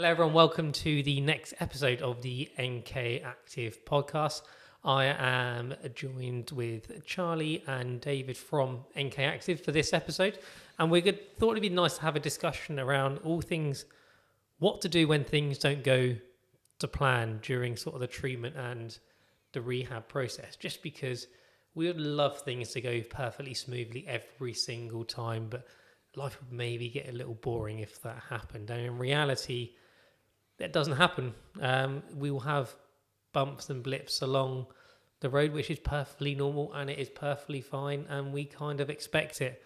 Hello everyone, welcome to the next episode of the NK Active podcast. I am joined with Charlie and David from NK Active for this episode, and thought it'd be nice to have a discussion around all things what to do when things don't go to plan during sort of the treatment and the rehab process, just because we would love things to go perfectly smoothly every single time, but life would maybe get a little boring if that happened. And in reality, that doesn't happen. We will have bumps and blips along the road, which is perfectly normal and it is perfectly fine, and we kind of expect it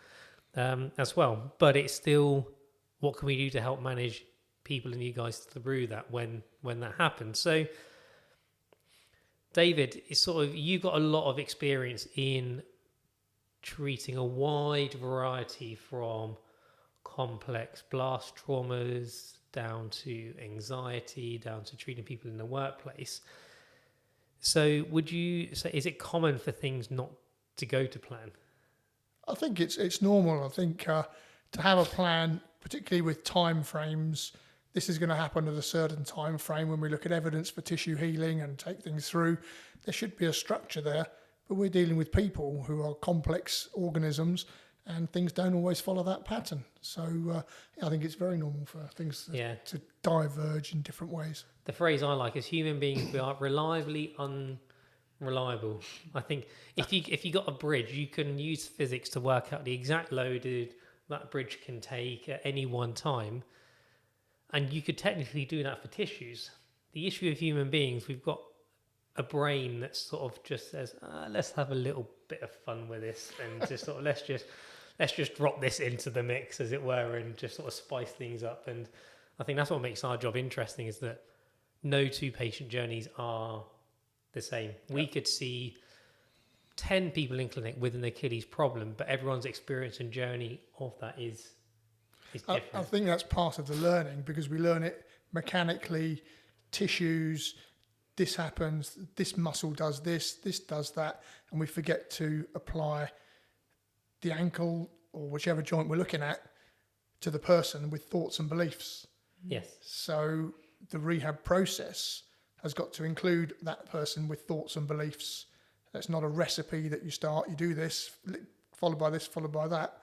as well. But it's still, what can we do to help manage people and you guys through that when that happens? So, David, it's you got a lot of experience in treating a wide variety from complex blast traumas down to anxiety, down to treating people in the workplace. So would you say, is it common for things not to go to plan? I think it's normal. I think to have a plan, particularly with time frames, this is going to happen at a certain time frame. When we look at evidence for tissue healing and take things through, there should be a structure there. But we're dealing with people who are complex organisms, and things don't always follow that pattern. So I think it's very normal for things to diverge in different ways. The phrase I like is human beings, we are reliably unreliable. I think if you got a bridge, you can use physics to work out the exact load that bridge can take at any one time. And you could technically do that for tissues. The issue of human beings, we've got a brain that sort of just says, let's have a little bit of fun with this, and just sort of let's just drop this into the mix, as it were, and just sort of spice things up. And I think that's what makes our job interesting, is that no two patient journeys are the same. We could see 10 people in clinic with an Achilles problem, but everyone's experience and journey of that is different. I think that's part of the learning, because we learn it mechanically, tissues, this happens, this muscle does this does that, and we forget to apply the ankle or whichever joint we're looking at to the person with thoughts and beliefs. Yes. So the rehab process has got to include that person with thoughts and beliefs. That's not a recipe that you do this, followed by this, followed by that,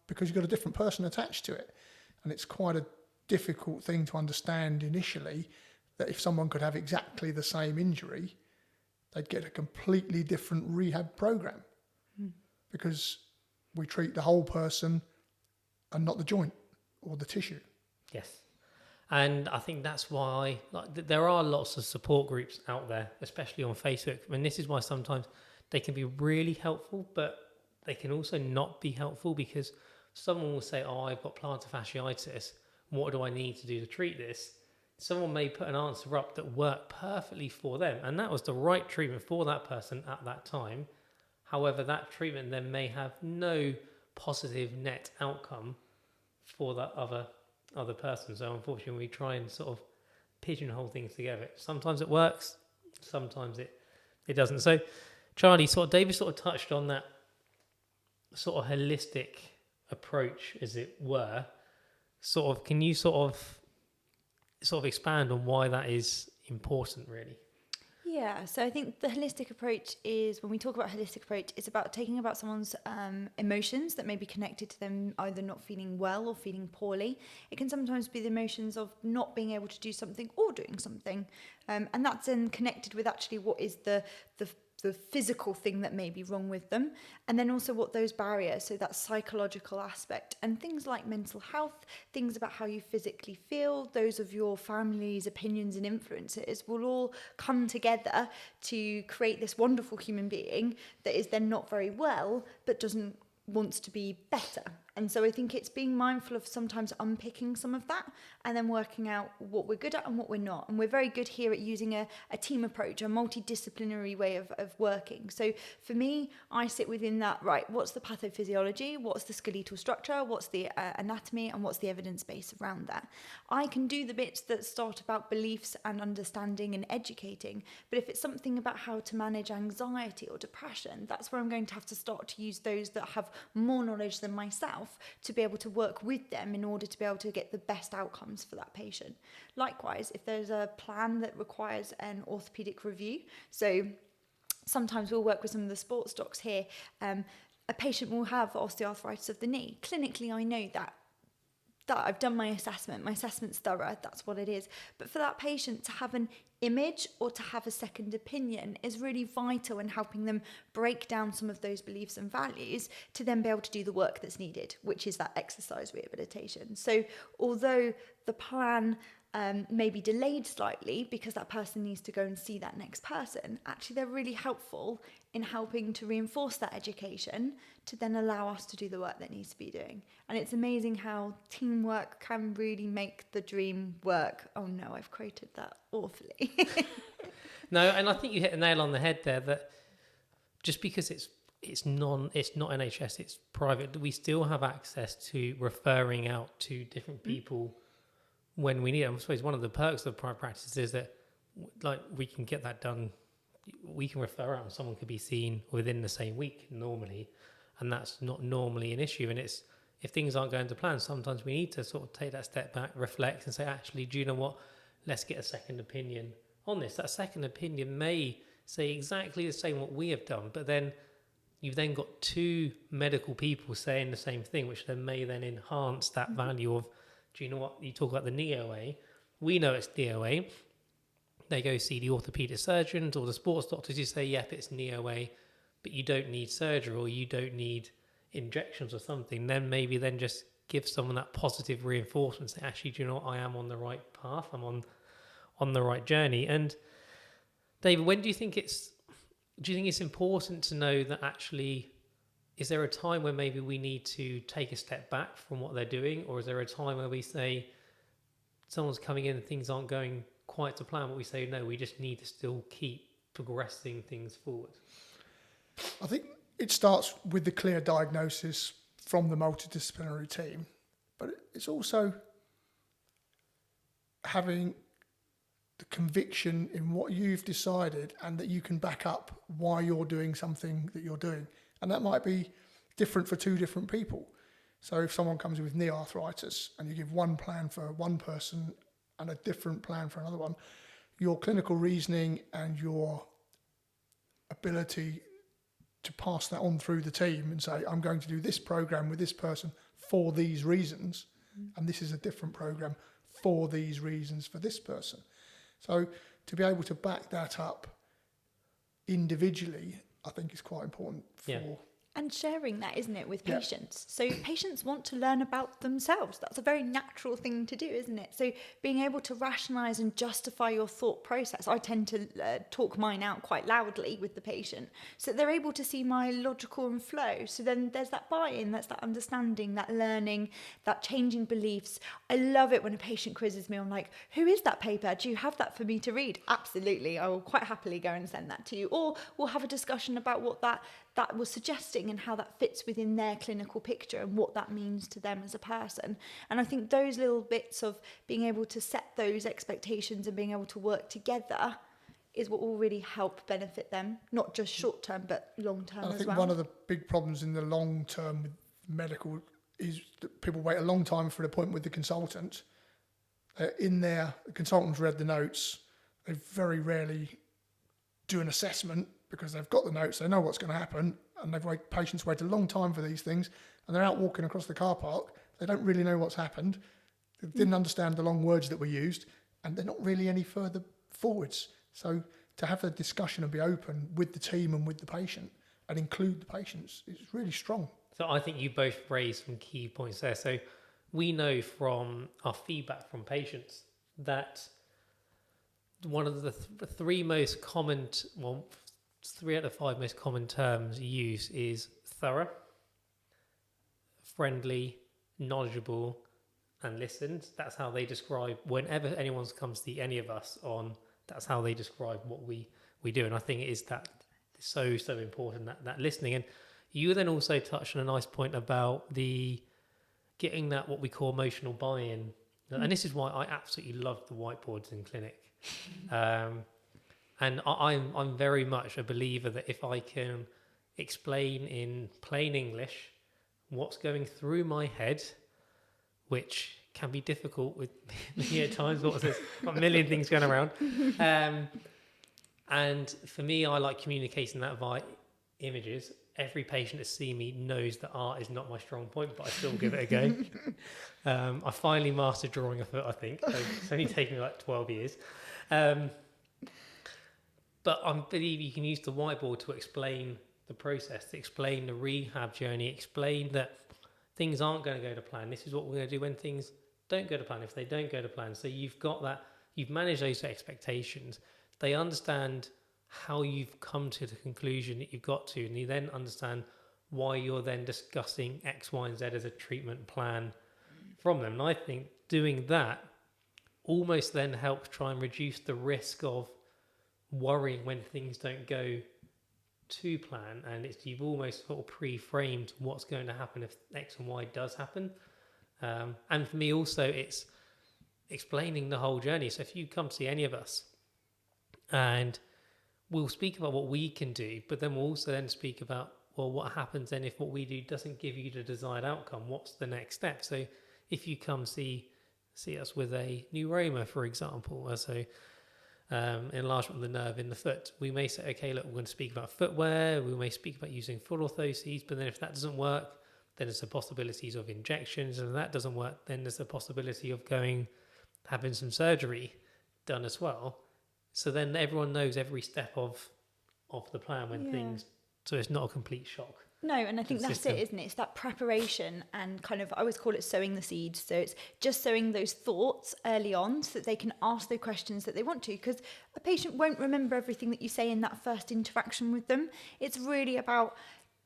because you've got a different person attached to it. And it's quite a difficult thing to understand initially, that if someone could have exactly the same injury, they'd get a completely different rehab program, because we treat the whole person and not the joint or the tissue. Yes. And I think that's why there are lots of support groups out there, especially on Facebook. And this is why sometimes they can be really helpful, but they can also not be helpful, because someone will say, I've got plantar fasciitis. What do I need to do to treat this? Someone may put an answer up that worked perfectly for them, and that was the right treatment for that person at that time. However, that treatment then may have no positive net outcome for that other person. So unfortunately, we try and sort of pigeonhole things together. Sometimes it works, sometimes it doesn't. So Charlie, David sort of touched on that sort of holistic approach, as it were. Can you sort of expand on why that is important, really? Yeah, so I think the holistic approach is, when we talk about holistic approach, it's about taking about someone's emotions that may be connected to them either not feeling well or feeling poorly. It can sometimes be the emotions of not being able to do something or doing something. And that's then connected with actually what is the physical thing that may be wrong with them, and then also what those barriers, so that psychological aspect, and things like mental health, things about how you physically feel, those of your family's opinions and influences will all come together to create this wonderful human being that is then not very well but wants to be better. And so I think it's being mindful of sometimes unpicking some of that and then working out what we're good at and what we're not. And we're very good here at using a team approach, a multidisciplinary way of working. So for me, I sit within that, right, what's the pathophysiology, what's the skeletal structure, what's the anatomy, and what's the evidence base around that. I can do the bits that start about beliefs and understanding and educating, but if it's something about how to manage anxiety or depression, that's where I'm going to have to start to use those that have more knowledge than myself yourself to be able to work with them in order to be able to get the best outcomes for that patient. Likewise, if there's a plan that requires an orthopedic review, so sometimes we'll work with some of the sports docs here, a patient will have osteoarthritis of the knee. Clinically, I know that I've done my assessment's thorough, that's what it is. But for that patient to have an image or to have a second opinion is really vital in helping them break down some of those beliefs and values to then be able to do the work that's needed, which is that exercise rehabilitation. So although the plan may be delayed slightly because that person needs to go and see that next person, actually they're really helpful in helping to reinforce that education to then allow us to do the work that needs to be doing. And it's amazing how teamwork can really make the dream work. Oh no, I've quoted that awfully. No, and I think you hit the nail on the head there, that just because it's not NHS, it's private, we still have access to referring out to different people when we need it. I suppose one of the perks of private practice is that like we can get that done. We can refer out and someone could be seen within the same week normally, and that's not normally an issue. And it's, if things aren't going to plan, sometimes we need to sort of take that step back, reflect and say, actually, do you know what? Let's get a second opinion on this. That second opinion may say exactly the same what we have done, but then you've then got two medical people saying the same thing, which then may then enhance that value of, do you know what? You talk about the knee OA. We know it's knee OA. They go see the orthopedic surgeons or the sports doctors who say, yep, it's knee OA, but you don't need surgery or you don't need injections or something. Then maybe then just give someone that positive reinforcement, say, actually, do you know what? I am on the right path. I'm on the right journey. And David, when do you think it's important to know that actually, is there a time where maybe we need to take a step back from what they're doing? Or is there a time where we say someone's coming in and things aren't going quite to plan, but we say, no, we just need to still keep progressing things forward? I think it starts with the clear diagnosis from the multidisciplinary team, but it's also having the conviction in what you've decided and that you can back up why you're doing something that you're doing. And that might be different for two different people. So if someone comes with knee arthritis and you give one plan for one person and a different plan for another one, your clinical reasoning and your ability to pass that on through the team and say, I'm going to do this program with this person for these reasons, and this is a different program for these reasons for this person. So to be able to back that up individually, I think is quite important for... Yeah. And sharing that, isn't it, with patients? So patients want to learn about themselves. That's a very natural thing to do, isn't it? So being able to rationalise and justify your thought process. I tend to talk mine out quite loudly with the patient so that they're able to see my logical and flow. So then there's that buy-in, that's that understanding, that learning, that changing beliefs. I love it when a patient quizzes me. I'm like, who is that paper? Do you have that for me to read? Absolutely. I will quite happily go and send that to you. Or we'll have a discussion about what that was suggesting and how that fits within their clinical picture and what that means to them as a person. And I think those little bits of being able to set those expectations and being able to work together is what will really help benefit them, not just short term, but long term as well. I think one of the big problems in the long term with medical is that people wait a long time for an appointment with the consultant. In there, the consultant's read the notes. They very rarely do an assessment because they've got the notes, they know what's going to happen, and patients wait a long time for these things, and they're out walking across the car park. They don't really know what's happened. They didn't understand the long words that were used, and they're not really any further forwards. So to have the discussion and be open with the team and with the patient and include the patients is really strong. So I think you both raised some key points there. So we know from our feedback from patients that one of the three most common, 3 out of 5 most common terms used is thorough, friendly, knowledgeable, and listened. That's how they describe, whenever anyone comes to see any of us on, that's how they describe what we do. And I think it is that so important, that listening. And you then also touched on a nice point about the getting that what we call emotional buy-in. And this is why I absolutely love the whiteboards in clinic. And I'm very much a believer that if I can explain in plain English what's going through my head, which can be difficult with me at times. There's got a million things going around. And for me, I like communicating that via images. Every patient that sees me knows that art is not my strong point, but I still give it a go. I finally mastered drawing a foot, I think. It's only taken me like 12 years. But I believe you can use the whiteboard to explain the process, to explain the rehab journey, explain that things aren't going to go to plan. This is what we're going to do when things don't go to plan, if they don't go to plan. So you've got that, you've managed those expectations. They understand how you've come to the conclusion that you've got to, and you then understand why you're then discussing X, Y, and Z as a treatment plan from them. And I think doing that almost then helps try and reduce the risk of worrying when things don't go to plan, and you've almost sort of pre-framed what's going to happen if X and Y does happen. And for me also, it's explaining the whole journey. So if you come to see any of us, and we'll speak about what we can do, but then we'll also then speak about, well, what happens then if what we do doesn't give you the desired outcome? What's the next step? So if you come see us with a neuroma, for example, so enlargement of the nerve in the foot, we may say, okay, look, we're going to speak about footwear, we may speak about using foot orthoses, but then if that doesn't work, then there's the possibilities of injections, and if that doesn't work, then there's the possibility of having some surgery done as well. So then everyone knows every step of the plan when things, so it's not a complete shock. No, and I think that's it, isn't it? It's that preparation and kind of, I always call it sowing the seeds. So it's just sowing those thoughts early on so that they can ask the questions that they want to, because a patient won't remember everything that you say in that first interaction with them. It's really about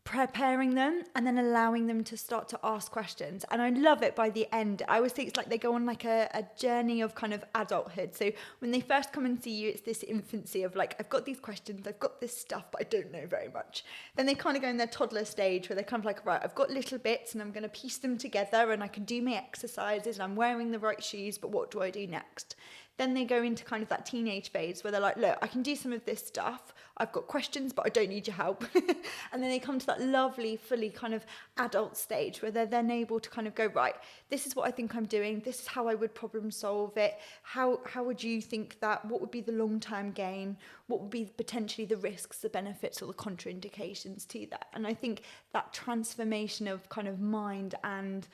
preparing them and then allowing them to start to ask questions. And I love it by the end. I always think it's like they go on like a journey of kind of adulthood. So when they first come and see you, it's this infancy of like, I've got these questions, I've got this stuff, but I don't know very much. Then they kind of go in their toddler stage where they're kind of like, right, I've got little bits and I'm going to piece them together and I can do my exercises and I'm wearing the right shoes, but what do I do next? Then they go into kind of that teenage phase where they're like, look, I can do some of this stuff. I've got questions, but I don't need your help. And then they come to that lovely, fully kind of adult stage where they're then able to kind of go, right, this is what I think I'm doing. This is how I would problem solve it. How would you think that? What would be the long-term gain? What would be potentially the risks, the benefits, or the contraindications to that? And I think that transformation of kind of mind and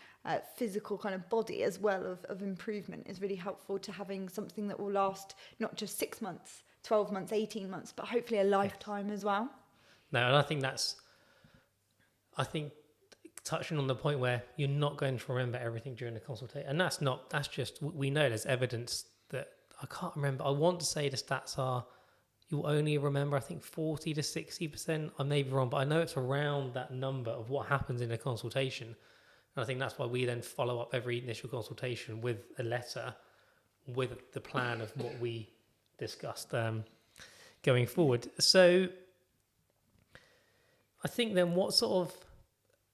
physical kind of body as well of improvement is really helpful to having something that will last not just 6 months, 12 months, 18 months, but hopefully a lifetime as well. No, and I think touching on the point where you're not going to remember everything during the consultation, and that's just, we know there's evidence that, I can't remember, I want to say the stats are, you'll only remember, I think 40 to 60%, I may be wrong, but I know it's around that number of what happens in a consultation. And I think that's why we then follow up every initial consultation with a letter with the plan of what we discussed going forward. So I think then what sort of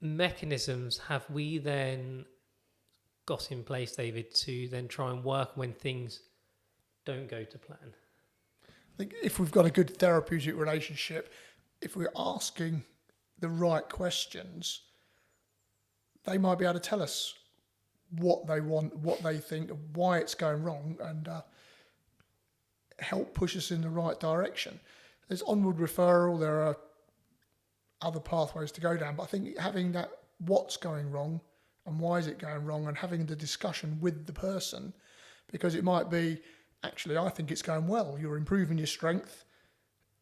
mechanisms have we then got in place, David, to then try and work when things don't go to plan? I think if we've got a good therapeutic relationship, if we're asking the right questions, they might be able to tell us what they want, what they think, why it's going wrong, and help push us in the right direction. There's onward referral, there are other pathways to go down, but I think having that what's going wrong and why is it going wrong, and having the discussion with the person, because it might be, actually, I think it's going well. You're improving your strength,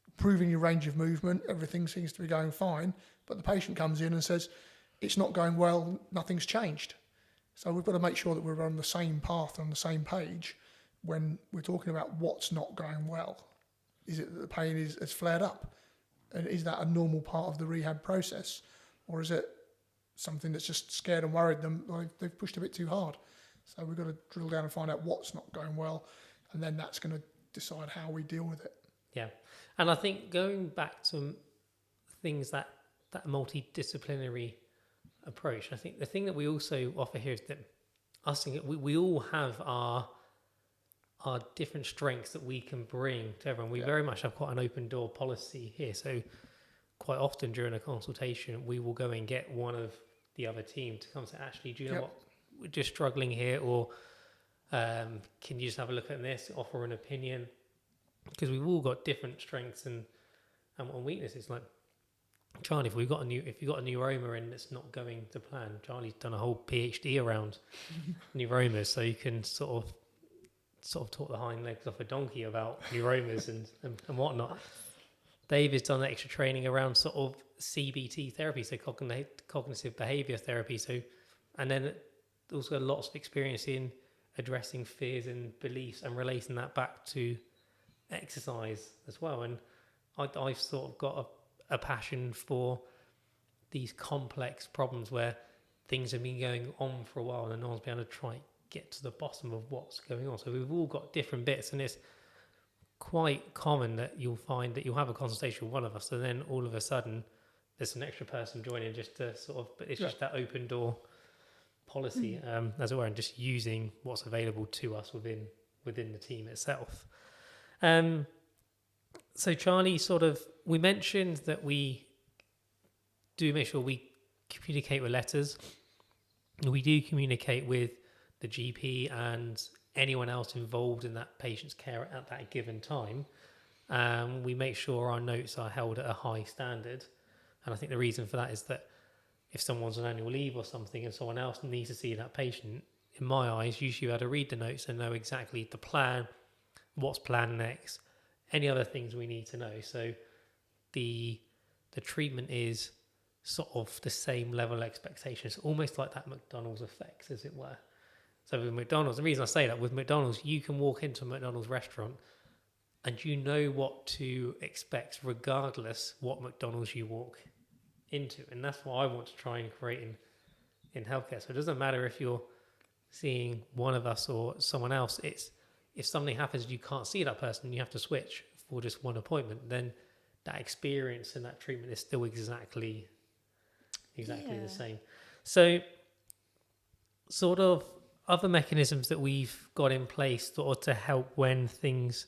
improving your range of movement, everything seems to be going fine, but the patient comes in and says, it's not going well, nothing's changed. So we've got to make sure that we're on the same path, on the same page when we're talking about what's not going well. Is it that the pain has flared up? And is that a normal part of the rehab process? Or is it something that's just scared and worried them, they've pushed a bit too hard? So we've got to drill down and find out what's not going well, and then that's going to decide how we deal with it. Yeah. And I think going back to things that multidisciplinary approach, I think the thing that we also offer here is that we all have our different strengths that we can bring to everyone. We very much have quite an open door policy here. So quite often during a consultation, we will go and get one of the other team to come and say, actually, do you know Yep. what, we're just struggling here, or can you just have a look at this, offer an opinion? Because we've all got different strengths and weaknesses. Like Charlie, if you've got a neuroma in that's not going to plan, Charlie's done a whole PhD around neuromas, so you can sort of talk the hind legs off a donkey about neuromas and whatnot. Dave has done extra training around sort of CBT therapy, so cognitive behavior therapy. So, and then also lots of experience in addressing fears and beliefs and relating that back to exercise as well. And I've sort of got a passion for these complex problems where things have been going on for a while and no one's been able to try and get to the bottom of what's going on. So we've all got different bits, and it's quite common that you'll find that you'll have a consultation with one of us and then all of a sudden there's an extra person joining just to sort of, but it's just that open door policy, as it were, and just using what's available to us within the team itself. So Charlie, we mentioned that we do make sure we communicate with letters. We do communicate with the GP and anyone else involved in that patient's care at that given time. We make sure our notes are held at a high standard. And I think the reason for that is that if someone's on annual leave or something and someone else needs to see that patient, in my eyes, you should be able to read the notes and know exactly the plan, what's planned next, any other things we need to know. So the treatment is sort of the same level of expectation. It's almost like that McDonald's effect, as it were. So with McDonald's, the reason I say that, with McDonald's, you can walk into a McDonald's restaurant and you know what to expect regardless what McDonald's you walk into. And that's what I want to try and create in healthcare. So it doesn't matter if you're seeing one of us or someone else. It's if something happens, you can't see that person, you have to switch for just one appointment, then that experience and that treatment is still exactly the same. So sort of other mechanisms that we've got in place sort of to help when things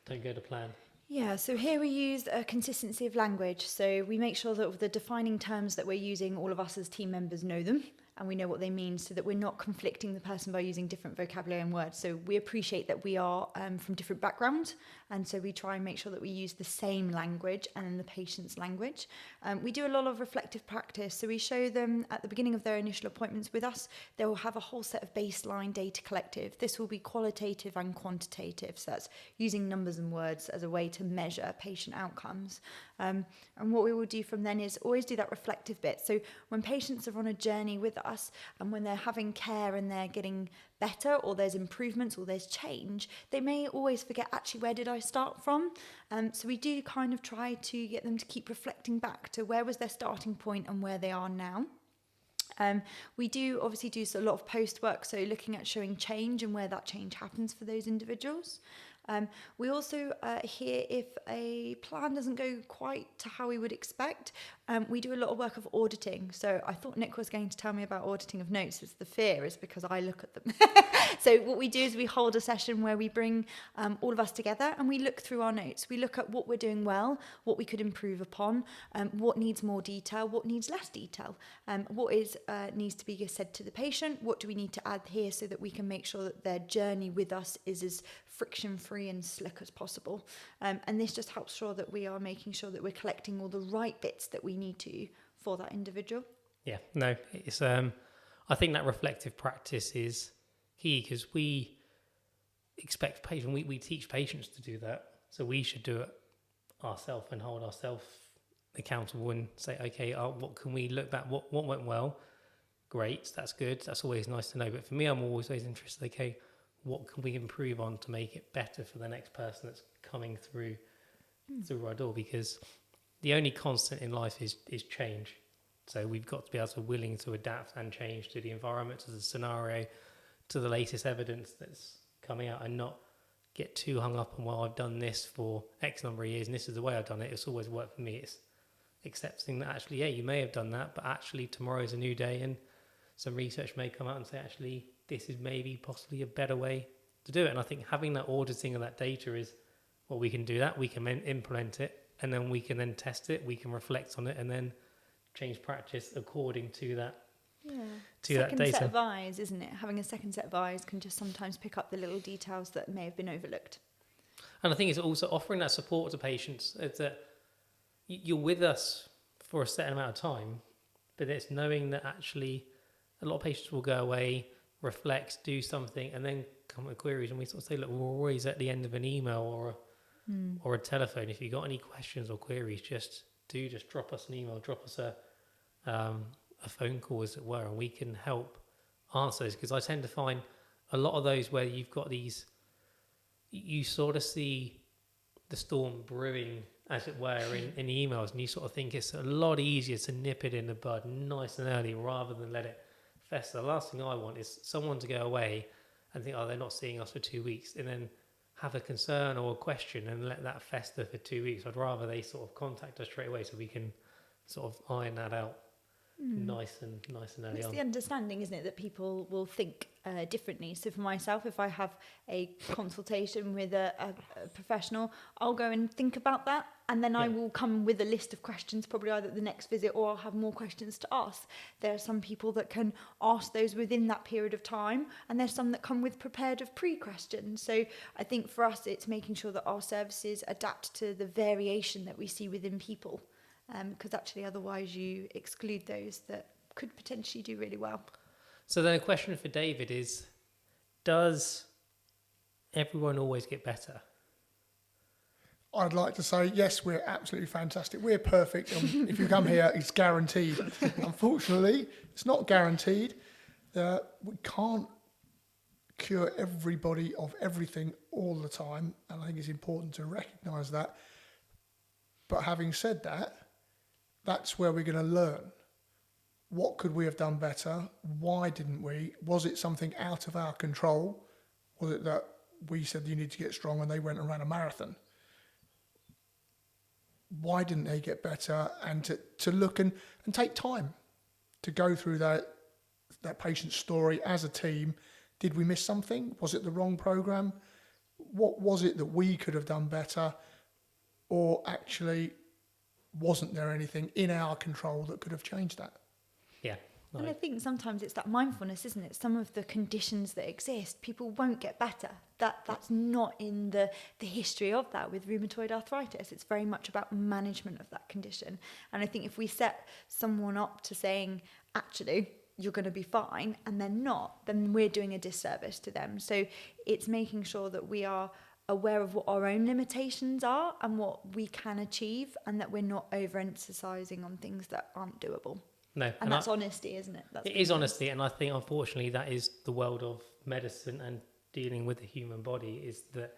don't go to plan. Yeah, so here we use a consistency of language. So we make sure that the defining terms that we're using, all of us as team members know them and we know what they mean, so that we're not conflicting the person by using different vocabulary and words. So we appreciate that we are from different backgrounds, and so we try and make sure that we use the same language and in the patient's language. We do a lot of reflective practice. So we show them at the beginning of their initial appointments with us, they will have a whole set of baseline data collective. This will be qualitative and quantitative. So that's using numbers and words as a way to measure patient outcomes. And what we will do from then is always do that reflective bit. So when patients are on a journey with us and when they're having care and they're getting better, or there's improvements or there's change, they may always forget, actually, where did I start from? So we do kind of try to get them to keep reflecting back to where was their starting point and where they are now. We do obviously do a lot of post work, so looking at showing change and where that change happens for those individuals. We also hear if a plan doesn't go quite to how we would expect, we do a lot of work of auditing. So I thought Nick was going to tell me about auditing of notes. It's the fear is because I look at them. So what we do is we hold a session where we bring all of us together and we look through our notes. We look at what we're doing well, what we could improve upon, what needs more detail, what needs less detail, what needs to be said to the patient, what do we need to add here so that we can make sure that their journey with us is as friction-free and slick as possible. And this just helps sure that we are making sure that we're collecting all the right bits that we need to for that individual. Yeah, no, it's I think that reflective practice is key, because we expect patients, we teach patients to do that, so we should do it ourselves and hold ourselves accountable and say, okay, what can we look back, what went well, great, that's good, that's always nice to know. But for me, I'm always interested, okay, what can we improve on to make it better for the next person that's coming through our door? Because the only constant in life is change. So we've got to be able to willing to adapt and change to the environment, to the scenario, to the latest evidence that's coming out, and not get too hung up on, well, I've done this for X number of years and this is the way I've done it. It's always worked for me. It's accepting that actually, yeah, you may have done that, but actually tomorrow is a new day and some research may come out and say, actually, this is maybe possibly a better way to do it. And I think having that auditing of that data is, well, we can do that, we can then implement it, and then we can then test it, we can reflect on it, and then change practice according to that Yeah. to that Second data. set of eyes, isn't it? Having a second set of eyes can just sometimes pick up the little details that may have been overlooked. And I think it's also offering that support to patients. It's that you're with us for a certain amount of time, but it's knowing that actually a lot of patients will go away, reflect, do something, and then come with queries. And we sort of say, look, we're always at the end of an email or a telephone. If you've got any questions or queries, just drop us an email, drop us a phone call, as it were, and we can help answer those. Because I tend to find a lot of those where you've got these, you sort of see the storm brewing, as it were, in the emails, and you sort of think it's a lot easier to nip it in the bud nice and early rather than let it fester. The last thing I want is someone to go away and think, oh, they're not seeing us for 2 weeks, and then have a concern or a question and let that fester for 2 weeks. I'd rather they sort of contact us straight away so we can sort of iron that out nice and early It's on. the understanding, isn't it, that people will think differently. So for myself, if I have a consultation with a professional, I'll go and think about that, and then I will come with a list of questions, probably either at the next visit or I'll have more questions to ask. There are some people that can ask those within that period of time, and there's some that come with prepared of pre-questions. So I think for us, it's making sure that our services adapt to the variation that we see within people. Because actually otherwise you exclude those that could potentially do really well. So then a question for David is, does everyone always get better? I'd like to say, yes, we're absolutely fantastic. We're perfect. If you come here, it's guaranteed. Unfortunately, it's not guaranteed. We can't cure everybody of everything all the time, and I think it's important to recognise that. But having said that, that's where we're going to learn. What could we have done better? Why didn't we? Was it something out of our control? Was it that we said you need to get strong and they went and ran a marathon? Why didn't they get better? And to look and take time to go through that patient's story as a team. Did we miss something? Was it the wrong program? What was it that we could have done better? Or actually, wasn't there anything in our control that could have changed that? Yeah. And I think sometimes it's that mindfulness, isn't it? Some of the conditions that exist, people won't get better. That's not in the history of that with rheumatoid arthritis. It's very much about management of that condition. And I think if we set someone up to saying, actually, you're going to be fine, and they're not, then we're doing a disservice to them. So it's making sure that we are aware of what our own limitations are and what we can achieve, and that we're not over-emphasising on things that aren't doable. No. And that's honesty, isn't it? It is honesty, and I think, unfortunately, that is the world of medicine and dealing with the human body, is that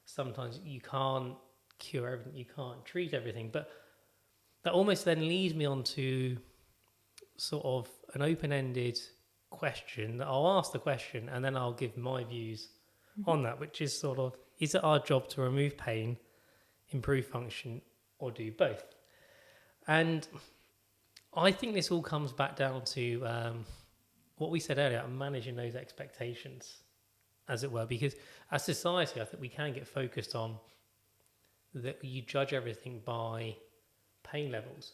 sometimes you can't cure everything, you can't treat everything. But that almost then leads me on to sort of an open-ended question that I'll ask the question and then I'll give my views on that, which is sort of, is it our job to remove pain, improve function, or do both? And I think this all comes back down to what we said earlier, managing those expectations, as it were, because as society, I think we can get focused on that you judge everything by pain levels.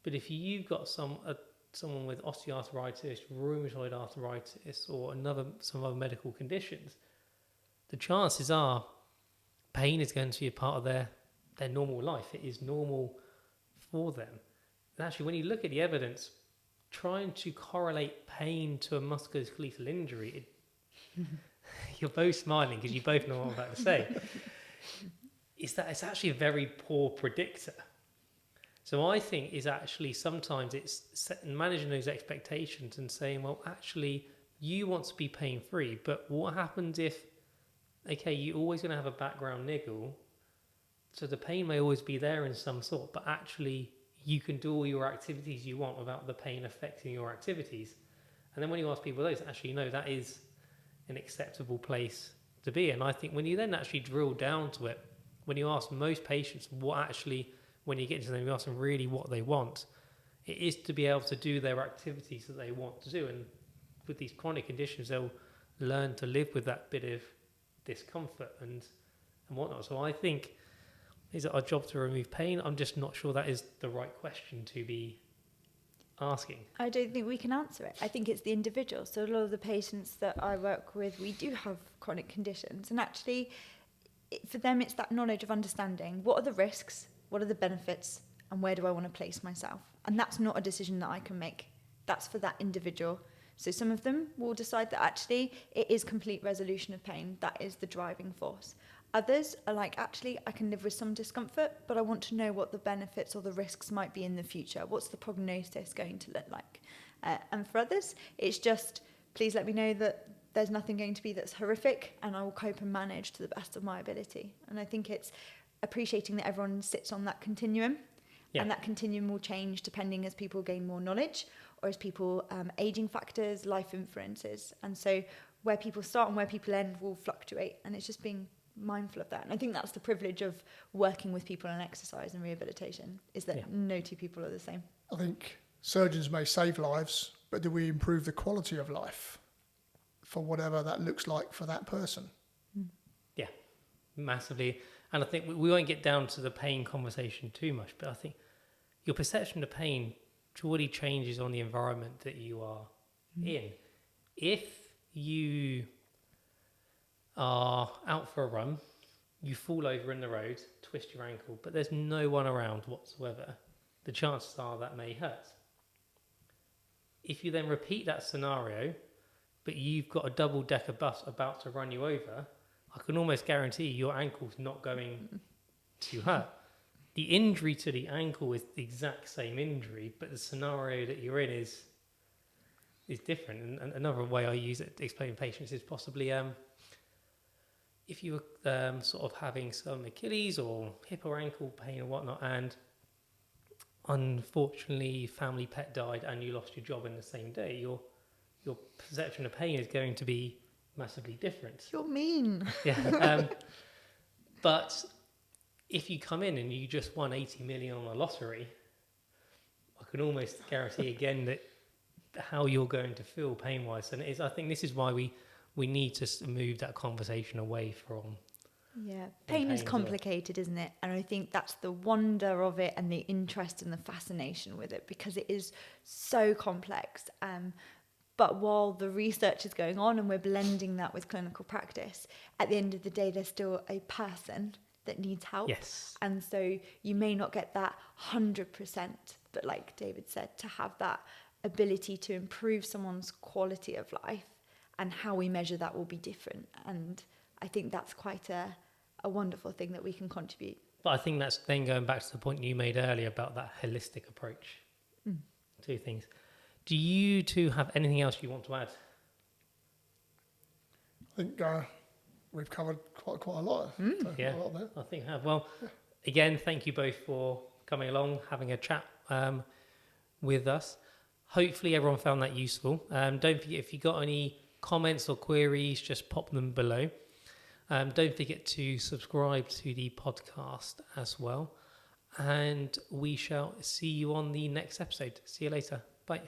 But if you've got someone with osteoarthritis, rheumatoid arthritis, or some other medical conditions, the chances are pain is going to be a part of their normal life. It is normal for them. And actually, when you look at the evidence, trying to correlate pain to a musculoskeletal injury, you're both smiling because you both know what I'm about to say, is that it's actually a very poor predictor. So I think is actually sometimes it's managing those expectations and saying, well, actually, you want to be pain-free, but what happens if, okay, you're always going to have a background niggle, so the pain may always be there in some sort, but actually you can do all your activities you want without the pain affecting your activities. And then when you ask people those, actually, no, that is an acceptable place to be. And I think when you then actually drill down to it, when you ask most patients what actually, when you get into them, you ask them really what they want, it is to be able to do their activities that they want to do. And with these chronic conditions, they'll learn to live with that bit of discomfort and whatnot. So I think, is it our job to remove pain? I'm just not sure that is the right question to be asking? I don't think we can answer it. I think it's the individual. So a lot of the patients that I work with, we do have chronic conditions, and actually, for them, it's that knowledge of understanding what are the risks, what are the benefits, and where do I want to place myself. And that's not a decision that I can make. That's for that individual. So some of them will decide that actually it is complete resolution of pain. That is the driving force. Others are like, actually, I can live with some discomfort, but I want to know what the benefits or the risks might be in the future. What's the prognosis going to look like? And for others, it's just, please let me know that there's nothing going to be that's horrific, and I will cope and manage to the best of my ability. And I think it's appreciating that everyone sits on that continuum. Yeah. And that continuum will change depending as people gain more knowledge, or as people, aging factors, life influences. And so where people start and where people end will fluctuate. And it's just being mindful of that. And I think that's the privilege of working with people in exercise and rehabilitation, is that no two people are the same. I think surgeons may save lives, but do we improve the quality of life for whatever that looks like for that person? Yeah, massively. And I think we won't get down to the pain conversation too much, but I think your perception of pain truly changes on the environment that you are in. If you are out for a run, you fall over in the road, twist your ankle, but there's no one around whatsoever, the chances are that may hurt. If you then repeat that scenario, but you've got a double-decker bus about to run you over, I can almost guarantee your ankle's not going to hurt. The injury to the ankle is the exact same injury, but the scenario that you're in is different. And another way I use it to explain patients is possibly if you were sort of having some Achilles or hip or ankle pain or whatnot, and unfortunately family pet died and you lost your job in the same day, your perception of pain is going to be massively different. You're mean. Yeah. But if you come in and you just won 80 million on a lottery, I can almost guarantee again that how you're going to feel pain-wise. And I think this is why we need to move that conversation away from... Yeah, pain is complicated, isn't it? And I think that's the wonder of it and the interest and the fascination with it, because it is so complex. But while the research is going on and we're blending that with clinical practice, at the end of the day, there's still a person that needs help. Yes. And so you may not get that 100%, but like David said, to have that ability to improve someone's quality of life, and how we measure that will be different. And I think that's quite a wonderful thing that we can contribute. But I think that's then going back to the point you made earlier about that holistic approach to things. Do you two have anything else you want to add? I think we've covered quite a lot. Yeah, A lot there. I think I have. Well, again, thank you both for coming along, having a chat with us. Hopefully everyone found that useful. Don't forget, if you got any comments or queries, just pop them below. Don't forget to subscribe to the podcast as well. And we shall see you on the next episode. See you later. Bye.